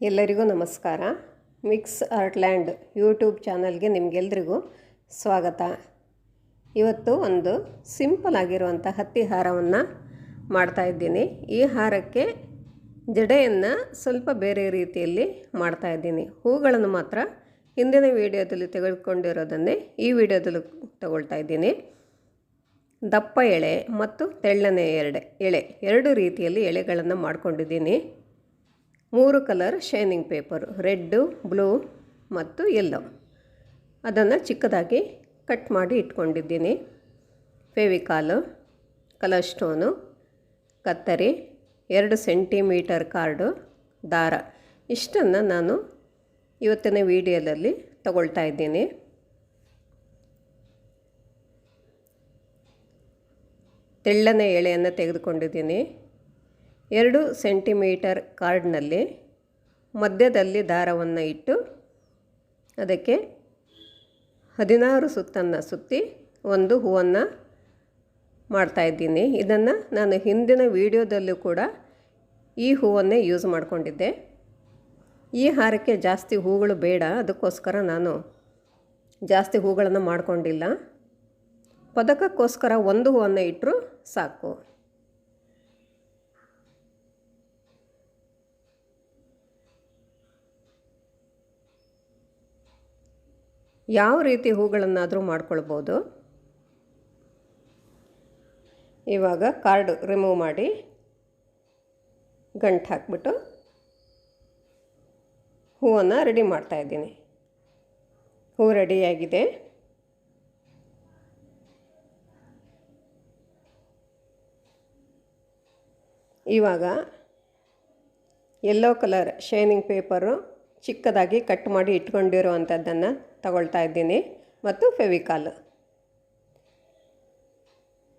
ಎಲ್ಲರಿಗೂ ನಮಸ್ಕಾರ. Mix ಆರ್ಟ್ಲ್ಯಾಂಡ್ YouTube ಚಾನಲ್ಗೆ ನಿಮಗೆಲ್ರಿಗೂ ಸ್ವಾಗತ. ಇವತ್ತು ಒಂದು ಸಿಂಪಲ್ ಆಗಿರುವಂಥ ಹತ್ತಿ ಹಾರವನ್ನು ಮಾಡ್ತಾಯಿದ್ದೀನಿ. ಈ ಹಾರಕ್ಕೆ ಜಡೆಯನ್ನು ಸ್ವಲ್ಪ ಬೇರೆ ರೀತಿಯಲ್ಲಿ ಮಾಡ್ತಾಯಿದ್ದೀನಿ. ಹೂಗಳನ್ನು ಮಾತ್ರ ಹಿಂದಿನ ವಿಡಿಯೋದಲ್ಲಿ ತೆಗೆದುಕೊಂಡಿರೋದನ್ನೇ ಈ ವಿಡಿಯೋದಲ್ಲಿ ತಗೊಳ್ತಾ ಇದ್ದೀನಿ. ದಪ್ಪ ಎಳೆ ಮತ್ತು ತೆಳ್ಳನೆ ಎಳೆ ಎರಡು ರೀತಿಯಲ್ಲಿ ಎಳೆಗಳನ್ನು ಮಾಡ್ಕೊಂಡಿದ್ದೀನಿ. 3 colour shining paper, red, blue ಮತ್ತು ಯೆಲ್ಲೋ. ಅದನ್ನು ಚಿಕ್ಕದಾಗಿ ಕಟ್ ಮಾಡಿ ಇಟ್ಕೊಂಡಿದ್ದೀನಿ. ಫೆವಿಕಾಲು, ಕಲರ್ ಸ್ಟೋನು, ಕತ್ತರಿ, 2 ಸೆಂಟಿಮೀಟರ್ ಕಾರ್ಡು, ದಾರ, ಇಷ್ಟನ್ನು ನಾನು ಇವತ್ತಿನ ವಿಡಿಯೋದಲ್ಲಿ ತಗೊಳ್ತಾ ಇದ್ದೀನಿ. ತೆಳ್ಳನೆ ಎಳೆಯನ್ನು ತೆಗೆದುಕೊಂಡಿದ್ದೀನಿ. 2 ಸೆಂಟಿಮೀಟರ್ ಕಾರ್ಡ್ನಲ್ಲಿ ಮಧ್ಯದಲ್ಲಿ ದಾರವನ್ನು ಇಟ್ಟು ಅದಕ್ಕೆ 16 ಸುತ್ತನ್ನು ಸುತ್ತಿ ಒಂದು ಹೂವನ್ನು ಮಾಡ್ತಾಯಿದ್ದೀನಿ. ಇದನ್ನು ನಾನು ಹಿಂದಿನ ವಿಡಿಯೋದಲ್ಲೂ ಕೂಡ ಈ ಹೂವನ್ನೇ ಯೂಸ್ ಮಾಡಿಕೊಂಡಿದ್ದೆ. ಈ ಹಾರಕ್ಕೆ ಜಾಸ್ತಿ ಹೂಗಳು ಬೇಡ, ಅದಕ್ಕೋಸ್ಕರ ನಾನು ಜಾಸ್ತಿ ಹೂಗಳನ್ನು ಮಾಡಿಕೊಂಡಿಲ್ಲ. ಪದಕಕ್ಕೋಸ್ಕರ ಒಂದು ಹೂವನ್ನು ಇಟ್ಟರೂ ಸಾಕು. ಯಾವ ರೀತಿ ಹೂಗಳನ್ನಾದರೂ ಮಾಡ್ಕೊಳ್ಬೋದು. ಇವಾಗ ಕಾರ್ಡ್ ರಿಮೂವ್ ಮಾಡಿ ಗಂಟು ಹಾಕ್ಬಿಟ್ಟು ಹೂವನ್ನು ರೆಡಿ ಮಾಡ್ತಾಯಿದ್ದೀನಿ. ಹೂ ರೆಡಿಯಾಗಿದೆ. ಇವಾಗ ಯೆಲ್ಲೋ ಕಲರ್ ಶೈನಿಂಗ್ ಪೇಪರು ಚಿಕ್ಕದಾಗಿ ಕಟ್ ಮಾಡಿ ಇಟ್ಕೊಂಡಿರುವಂಥದ್ದನ್ನು ತಗೊಳ್ತಾ ಇದ್ದೀನಿ ಮತ್ತು ಫೆವಿಕಾಲ್.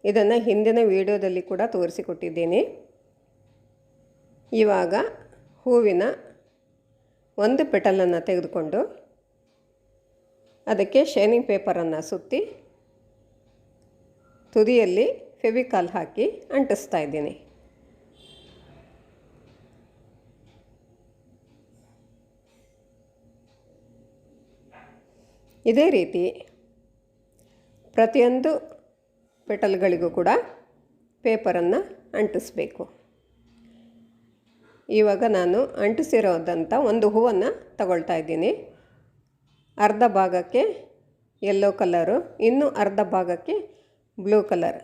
ಇದನ್ನು ಹಿಂದಿನ ವಿಡಿಯೋದಲ್ಲಿ ಕೂಡ ತೋರಿಸಿಕೊಟ್ಟಿದ್ದೀನಿ. ಇವಾಗ ಹೂವಿನ ಒಂದು ಪೆಟಲನ್ನು ತೆಗೆದುಕೊಂಡು ಅದಕ್ಕೆ ಶೈನಿಂಗ್ ಪೇಪರನ್ನು ಸುತ್ತಿ ತುದಿಯಲ್ಲಿ ಫೆವಿಕಾಲ್ ಹಾಕಿ ಅಂಟಿಸ್ತಾ ಇದ್ದೀನಿ. ಇದೇ ರೀತಿ ಪ್ರತಿಯೊಂದು ಪೆಟಲ್ಗಳಿಗೂ ಕೂಡ ಪೇಪರನ್ನು ಅಂಟಿಸಬೇಕು. ಇವಾಗ ನಾನು ಅಂಟಿಸಿರೋದಂಥ ಒಂದು ಹೂವನ್ನು ತಗೊಳ್ತಾ ಇದ್ದೀನಿ. ಅರ್ಧ ಭಾಗಕ್ಕೆ ಯೆಲ್ಲೋ ಕಲರು, ಇನ್ನು ಅರ್ಧ ಭಾಗಕ್ಕೆ ಬ್ಲೂ ಕಲರ್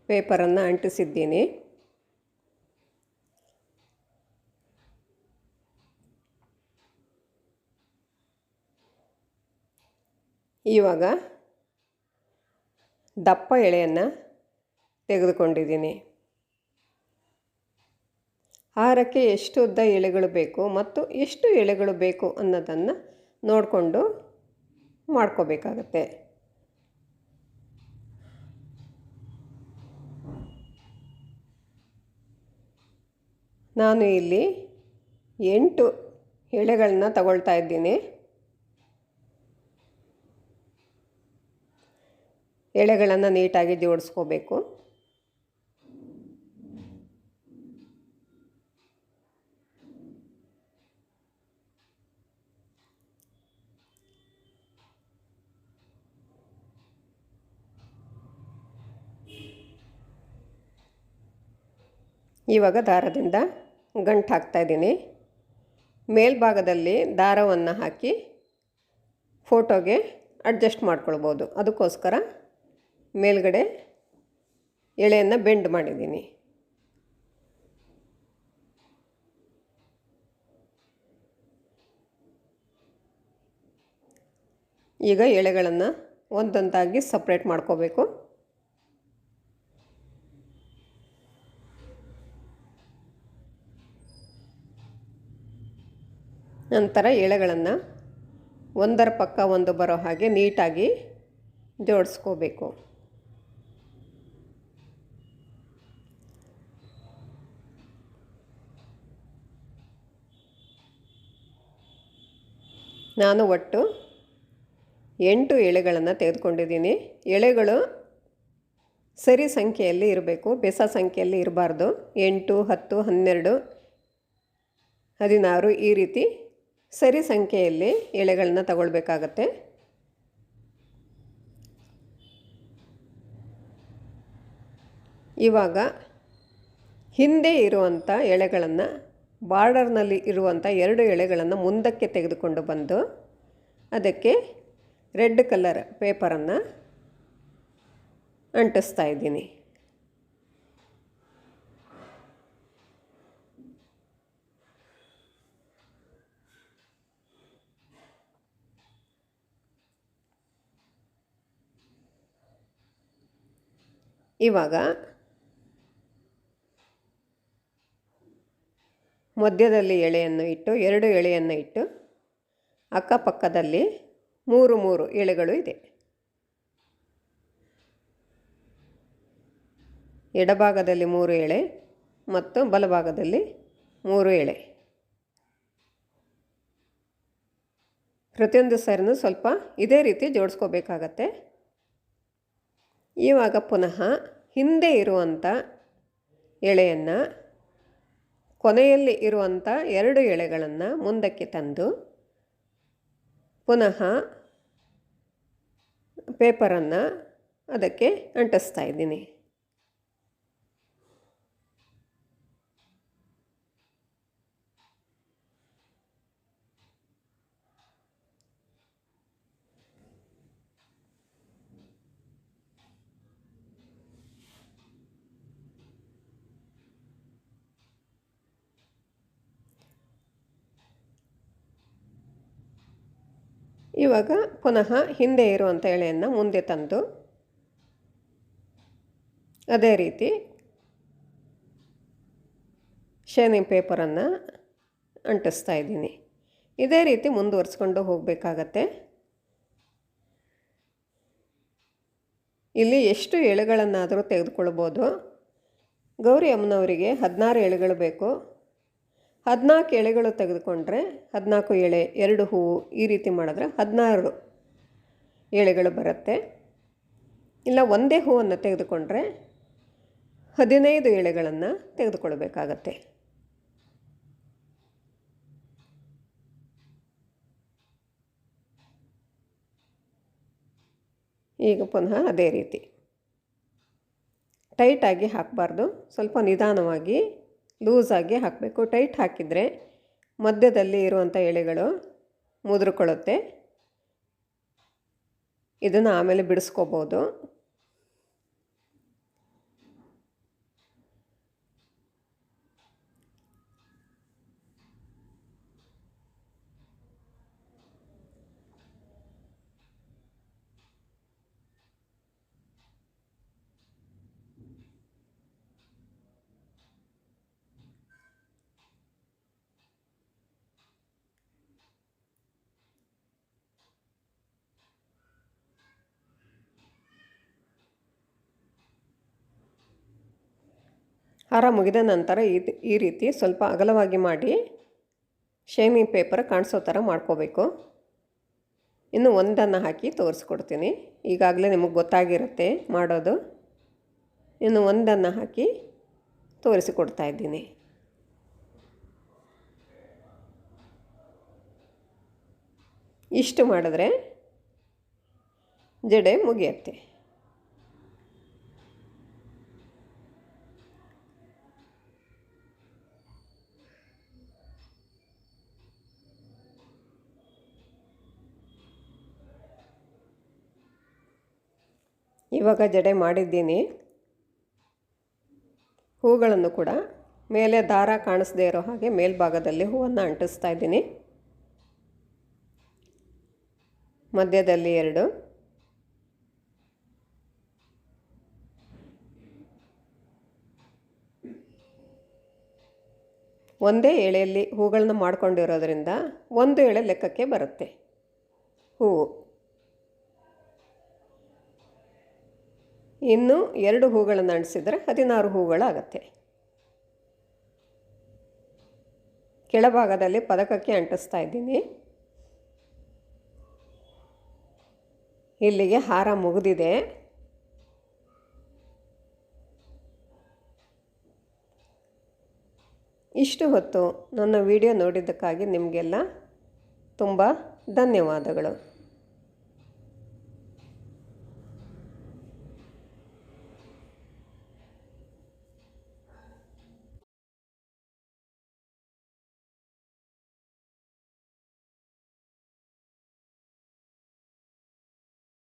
ಪೇಪರನ್ನು ಅಂಟಿಸಿದ್ದೀನಿ. ಇವಾಗ ದಪ್ಪ ಎಳೆಯನ್ನು ತೆಗೆದುಕೊಂಡಿದ್ದೀನಿ. ಹಾರಕ್ಕೆ ಎಷ್ಟು ಉದ್ದ ಎಳೆಗಳು ಬೇಕು ಮತ್ತು ಎಷ್ಟು ಎಳೆಗಳು ಬೇಕು ಅನ್ನೋದನ್ನು ನೋಡಿಕೊಂಡು ಮಾಡ್ಕೋಬೇಕಾಗತ್ತೆ. ನಾನು ಇಲ್ಲಿ 8 ಎಳೆಗಳನ್ನ ತಗೊಳ್ತಾ ಇದ್ದೀನಿ. ಎಳೆಗಳನ್ನು ನೀಟಾಗಿ ಜೋಡಿಸ್ಕೋಬೇಕು. ಇವಾಗ ದಾರದಿಂದ ಗಂಟು ಹಾಕ್ತಾಯಿದ್ದೀನಿ. ಮೇಲ್ಭಾಗದಲ್ಲಿ ದಾರವನ್ನು ಹಾಕಿ ಫೋಟೋಗೆ ಅಡ್ಜಸ್ಟ್ ಮಾಡ್ಕೊಳ್ಬೋದು. ಅದಕ್ಕೋಸ್ಕರ ಮೇಲ್ಗಡೆ ಎಳೆಯನ್ನು ಬೆಂಡ್ ಮಾಡಿದ್ದೀನಿ. ಈಗ ಎಳೆಗಳನ್ನು ಒಂದೊಂದಾಗಿ ಸಪ್ರೇಟ್ ಮಾಡ್ಕೋಬೇಕು. ನಂತರ ಎಳೆಗಳನ್ನು ಒಂದರ ಪಕ್ಕ ಒಂದು ಬರೋ ಹಾಗೆ ನೀಟಾಗಿ ಜೋಡಿಸ್ಕೋಬೇಕು. ನಾನು ಒಟ್ಟು 8 ಎಳೆಗಳನ್ನು ತೆಗೆದುಕೊಂಡಿದ್ದೀನಿ. ಎಳೆಗಳು ಸರಿ ಸಂಖ್ಯೆಯಲ್ಲಿ ಇರಬೇಕು, ಬೆಸ ಸಂಖ್ಯೆಯಲ್ಲಿ ಇರಬಾರ್ದು. 8, 10, 12 16 ಈ ರೀತಿ ಸರಿ ಸಂಖ್ಯೆಯಲ್ಲಿ ಎಳೆಗಳನ್ನ ತಗೊಳ್ಬೇಕಾಗತ್ತೆ. ಇವಾಗ ಹಿಂದೆ ಇರುವಂಥ ಎಳೆಗಳನ್ನು, ಬಾರ್ಡರ್ನಲ್ಲಿ ಇರುವಂಥ 2 ಎಳೆಗಳನ್ನು ಮುಂದಕ್ಕೆ ತೆಗೆದುಕೊಂಡು ಬಂದು ಅದಕ್ಕೆ ರೆಡ್ ಕಲರ್ ಪೇಪರನ್ನು ಅಂಟಿಸ್ತಾ ಇದ್ದೀನಿ. ಇವಾಗ ಮಧ್ಯದಲ್ಲಿ ಎಳೆಯನ್ನು ಇಟ್ಟು 2 ಎಳೆಯನ್ನು ಇಟ್ಟು ಅಕ್ಕಪಕ್ಕದಲ್ಲಿ 3 ಎಳೆಗಳು ಇದೆ. ಎಡಭಾಗದಲ್ಲಿ 3 ಎಳೆ ಮತ್ತು ಬಲಭಾಗದಲ್ಲಿ 3 ಎಳೆ. ಪ್ರತಿಯೊಂದು ಸಾರಿನೂ ಸ್ವಲ್ಪ ಇದೇ ರೀತಿ ಜೋಡಿಸ್ಕೋಬೇಕಾಗತ್ತೆ. ಇವಾಗ ಪುನಃ ಹಿಂದೆ ಇರುವಂಥ ಎಳೆಯನ್ನು, ಕೊನೆಯಲ್ಲಿ ಇರುವಂಥ 2 ಎಳೆಗಳನ್ನು ಮುಂದಕ್ಕೆ ತಂದು ಪುನಃ ಪೇಪರನ್ನು ಅದಕ್ಕೆ ಅಂಟಿಸ್ತಾ ಇದ್ದೀನಿ. ಇವಾಗ ಪುನಃ ಹಿಂದೆ ಇರುವಂಥ ಎಳೆಯನ್ನು ಮುಂದೆ ತಂದು ಅದೇ ರೀತಿ ಶೈನಿಂಗ್ ಪೇಪರನ್ನು ಅಂಟಿಸ್ತಾ ಇದ್ದೀನಿ. ಇದೇ ರೀತಿ ಮುಂದುವರಿಸ್ಕೊಂಡು ಹೋಗಬೇಕಾಗತ್ತೆ. ಇಲ್ಲಿ ಎಷ್ಟು ಎಳೆಗಳನ್ನಾದರೂ ತೆಗೆದುಕೊಳ್ಬೋದು. ಗೌರಿ ಅಮ್ಮನವರಿಗೆ 16 ಎಳೆಗಳು ಬೇಕು. 14 ಎಳೆಗಳು ತೆಗೆದುಕೊಂಡ್ರೆ 14 ಎಳೆ, 2 ಹೂವು ಈ ರೀತಿ ಮಾಡಿದ್ರೆ 16 ಎಳೆಗಳು ಬರುತ್ತೆ. ಇಲ್ಲ ಒಂದೇ ಹೂವನ್ನು ತೆಗೆದುಕೊಂಡ್ರೆ 15 ಎಳೆಗಳನ್ನು ತೆಗೆದುಕೊಳ್ಬೇಕಾಗತ್ತೆ. ಈಗ ಪುನಃ ಅದೇ ರೀತಿ ಟೈಟಾಗಿ ಹಾಕಬಾರ್ದು, ಸ್ವಲ್ಪ ನಿಧಾನವಾಗಿ ಲೂಸಾಗಿ ಹಾಕಬೇಕು. ಟೈಟ್ ಹಾಕಿದರೆ ಮಧ್ಯದಲ್ಲಿ ಇರುವಂಥ ಎಳೆಗಳು ಮುದುರಿಕೊಳ್ಳುತ್ತೆ. ಇದನ್ನು ಆಮೇಲೆ ಬಿಡಿಸ್ಕೋಬೋದು. ಹಾರ ಮುಗಿದ ನಂತರ ಈ ರೀತಿ ಸ್ವಲ್ಪ ಅಗಲವಾಗಿ ಮಾಡಿ ಶೈನಿಂಗ್ ಪೇಪರ್ ಕಾಣಿಸೋ ಥರ ಮಾಡ್ಕೋಬೇಕು. ಇನ್ನು ಒಂದನ್ನು ಹಾಕಿ ತೋರಿಸ್ಕೊಡ್ತೀನಿ. ಈಗಾಗಲೇ ನಿಮಗೆ ಗೊತ್ತಾಗಿರುತ್ತೆ ಮಾಡೋದು. ಇನ್ನು ಒಂದನ್ನು ಹಾಕಿ ತೋರಿಸಿಕೊಡ್ತಾ ಇದ್ದೀನಿ. ಇಷ್ಟು ಮಾಡಿದ್ರೆ ಜಡೆ ಮುಗಿಯುತ್ತೆ. ಇವಾಗ ಜಡೆ ಮಾಡಿದ್ದೀನಿ. ಹೂಗಳನ್ನು ಕೂಡ ಮೇಲೆ ದಾರ ಕಾಣಿಸದೇ ಇರೋ ಹಾಗೆ ಮೇಲ್ಭಾಗದಲ್ಲಿ ಹೂವನ್ನು ಅಂಟಿಸ್ತಾ ಇದ್ದೀನಿ. ಮಧ್ಯದಲ್ಲಿ 2, ಒಂದೇ ಎಳೆಯಲ್ಲಿ ಹೂಗಳನ್ನ ಮಾಡ್ಕೊಂಡಿರೋದ್ರಿಂದ 1 ಎಳೆ ಲೆಕ್ಕಕ್ಕೆ ಬರುತ್ತೆ ಹೂವು. ಇನ್ನು 2 ಹೂಗಳನ್ನು ಅಂಟಿಸಿದರೆ 16 ಹೂಗಳಾಗತ್ತೆ. ಕೆಳಭಾಗದಲ್ಲಿ ಪದಕಕ್ಕೆ ಅಂಟಿಸ್ತಾ ಇದ್ದೀನಿ. ಇಲ್ಲಿಗೆ ಹಾರ ಮುಗಿದಿದೆ. ಇಷ್ಟು ಹೊತ್ತು ನನ್ನ ವಿಡಿಯೋ ನೋಡಿದ್ದಕ್ಕಾಗಿ ನಿಮಗೆಲ್ಲ ತುಂಬ ಧನ್ಯವಾದಗಳು.